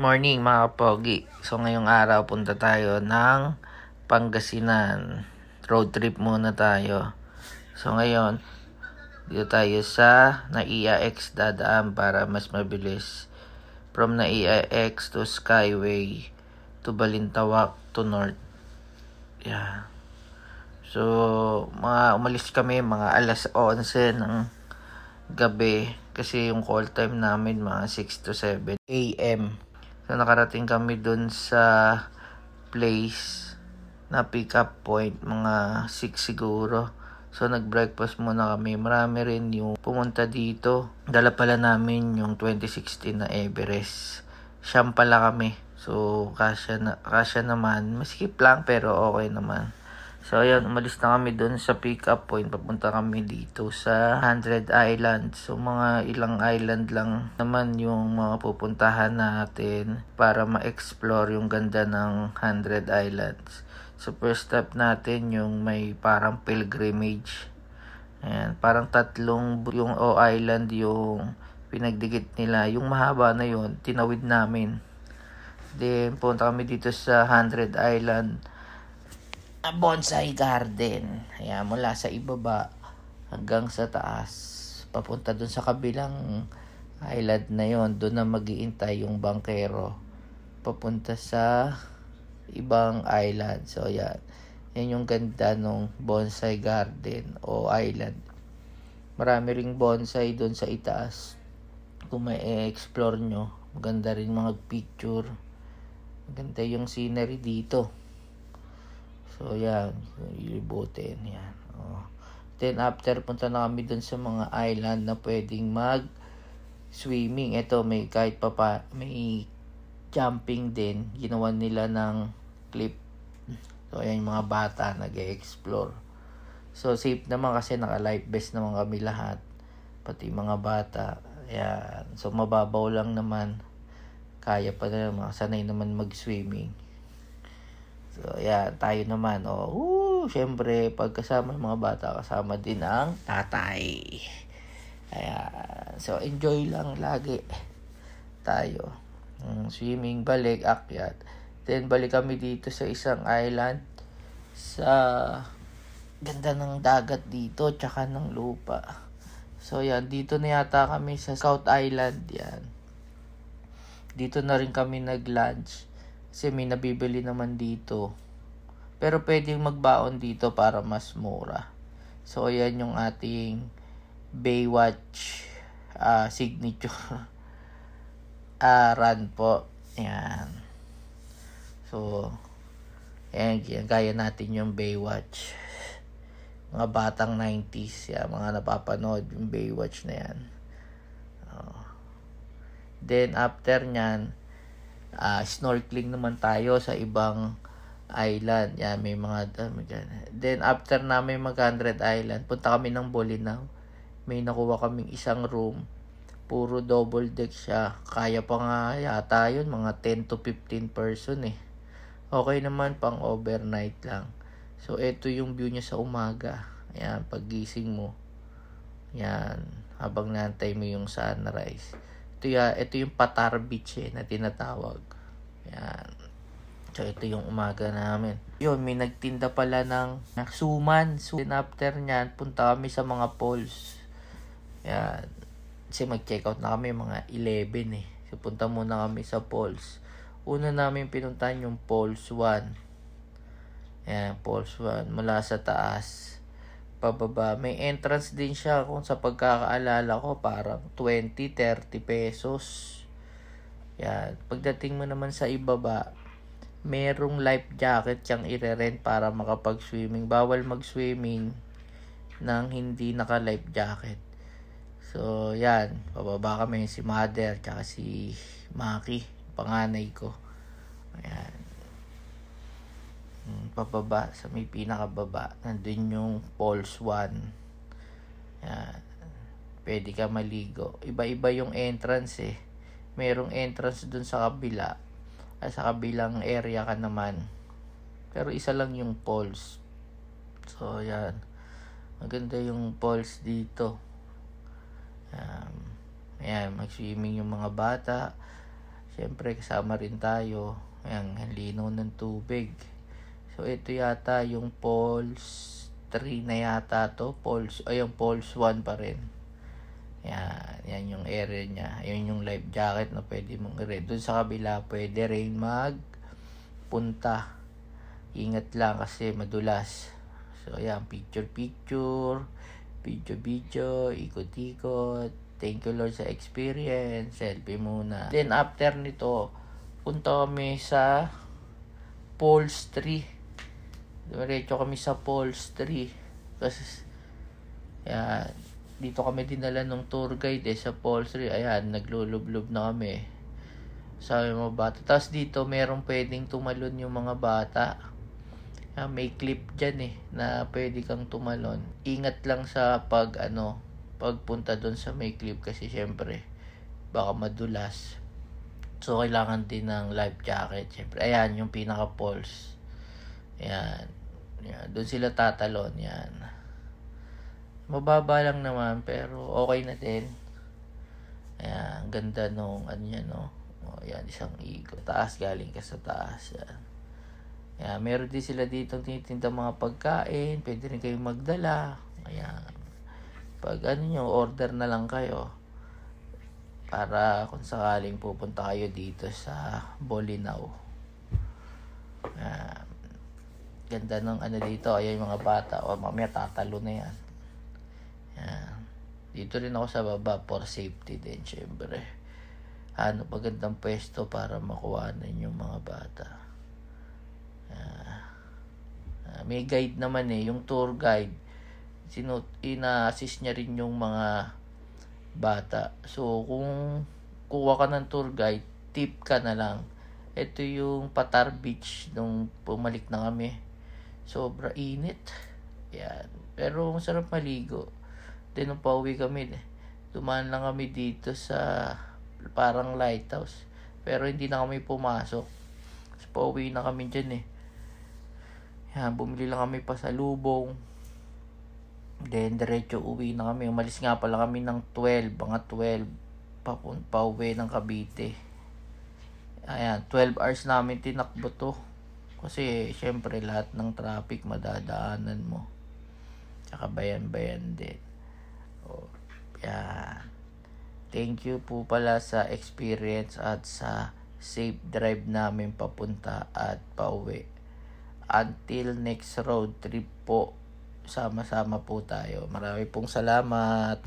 Morning mga pogi. So ngayong araw punta tayo ng Pangasinan. Road trip muna tayo. So ngayon, dito tayo sa NAIA X dadaan para mas mabilis. From NAIA X to Skyway to Balintawak to North. Yeah. So, umalis kami mga alas 11 ng gabi kasi yung call time namin mga 6 to 7 a.m. So nakarating kami dun sa place na pick up point mga 6 siguro. So nag-breakfast muna kami. Marami rin yung pumunta dito. Dala pala namin yung 2016 na Everest. Siyam pala kami. So kasya naman. Maskip lang pero okay naman. So ayun, umalis na kami doon sa pick up point. Papunta kami dito sa 100 Island. So mga ilang island lang naman yung mga pupuntahan natin para ma-explore yung ganda ng 100 Islands. So first step natin yung may parang pilgrimage. Ayan, parang tatlong yung island yung pinagdikit nila. Yung mahaba na yun, tinawid namin. Then punta kami dito sa 100 Island bonsai garden. Ayan, mula sa ibaba hanggang sa taas. Papunta dun sa kabilang island na yon. Doon na mag-iintay yung bangkero. Papunta sa ibang island. So, yan. Yan yung ganda ng bonsai garden o island. Marami ring bonsai doon sa itaas. Kung may explore nyo, maganda rin mga picture. Maganda yung scenery dito. So, yan. Ilibutin. Yan. Oh. Then, after, punta na kami dun sa mga island na pwedeng mag-swimming. Ito, may kahit may jumping din. Ginawa nila ng clip. So, ayan yung mga bata nag-e-explore. So, safe naman kasi naka-life vest naman kami lahat. Pati mga bata. Ayan. So, mababaw lang naman. Kaya pa na naman. Sanay naman mag-swimming. So, yeah, tayo naman. Syempre, pagkasama ng mga bata, kasama din ang tatay. Ayan. So, enjoy lang lagi tayo. Swimming, balik, akyat. Then, balik kami dito sa isang island. Sa ganda ng dagat dito, tsaka ng lupa. So, yan. Dito na yata kami sa South Island. Yan. Dito na rin kami nag-lunch. Kasi may nabibili naman dito. Pero pwedeng magbaon dito para mas mura. So, ayan yung ating Baywatch signature run po. Ayan. So, ayan, gaya natin yung Baywatch. Mga batang 90s. Yan, mga napapanood yung Baywatch na yan. Then, after nyan, snorkeling naman tayo sa ibang island. Yan, may mga dami dyan. Then, after namin mag-100 Island, punta kami ng Bolinao. May nakuha kaming isang room. Puro double deck siya. Kaya pa nga yata yun, mga 10 to 15 person eh. Okay naman, pang overnight lang. So, ito yung view niya sa umaga. Ayan, paggising mo. Yan, habang nantay mo yung sunrise. Ito yung Patar Beach na tinatawag. Yan. So, ito yung umaga namin. Yun, may nagtinda pala ng suman. So, after nyan, punta kami sa mga falls. Yan. Kasi mag-check out na kami mga 11 eh. So, punta muna kami sa falls. Una namin pinuntahan yung Falls 1. Yan, Falls 1. Mula sa taas pababa. May entrance din siya kung sa pagkakaalala ko parang 20-30 pesos. Yan. Pagdating mo naman sa ibaba, merong life jacket siyang i-rent para makapag-swimming. Bawal mag-swimming nang hindi naka-life jacket. So, yan. Pababa kami si Mother tsaka si Maki, panganay ko. Ayan. Pababa sa may pinakababa, nandun yung Falls 1. Yan. Pwede ka maligo. Iba-iba yung entrance eh. Merong entrance dun sa kabila. Sa kabilang area ka naman. Pero isa lang yung falls. So yan. Maganda yung falls dito. Ayan, mag-swimming yung mga bata. Siyempre kasama rin tayo. Ayan, ang linaw ng tubig. So ito yata yung Pulse 3 na yata to. Yung Pulse 1 pa rin. Yan yung area niya. Yan yung life jacket na pwede mong i-read. Doon sa kabila pwede rin magpunta. Ingat lang kasi madulas. So ayan, picture, video, ikot-ikot. Thank you Lord sa experience. Selfie muna. Then after nito, punta kami sa Pulse 3. Diretso kami sa Pulse 3. Kasi yan, dito kami dinala ng tour guide sa Pulse 3. Ayan, naglulublob na kami. Sabi mga bata. Tapos dito merong pwedeng tumalon yung mga bata. May clip dyan na pwede kang tumalon. Ingat lang sa pagpunta doon sa may clip kasi syempre baka madulas. So kailangan din ng life jacket syempre. Ayan yung pinaka pulse. Ayan. Doon sila tatalon. Yan. Mababa lang naman pero okay na din. Ayan, ganda nung ayan, isang ikot. Taas, galing ka sa taas. Yan. Meron din sila dito tinitinda mga pagkain. Pwede rin kayong magdala. Ayan. Pag order na lang kayo. Para kung sakaling pupunta kayo dito sa Bolinao. Ayan. Ganda ng dito. Ayan yung mga bata. O mamaya tatalo na yan. Ayan. Dito rin ako sa baba for safety din syempre. Magandang pwesto para makuhanan yung mga bata. May guide naman yung tour guide. Ina-assist niya rin yung mga bata. So, kung kuha ka ng tour guide, tip ka na lang. Ito yung Patar Beach nung pumalik na kami. Sobra init. Yan. Pero masarap maligo. Then, nung pauwi kami, dumaan lang kami dito sa parang lighthouse. Pero hindi na kami pumasok. So, pauwi na kami dyan Yan, bumili lang kami pasalubong. Then, diretso uwi na kami. Umalis nga pala kami ng 12. Mga 12. Pauwi ng Cavite. Ayan, 12 hours namin tinakbo to. Kasi, syempre, lahat ng traffic madadaanan mo. Tsaka bayan-bayan din. Yan. Thank you po pala sa experience at sa safe drive namin papunta at pauwi. Until next road trip po, sama-sama po tayo. Marami pong salamat.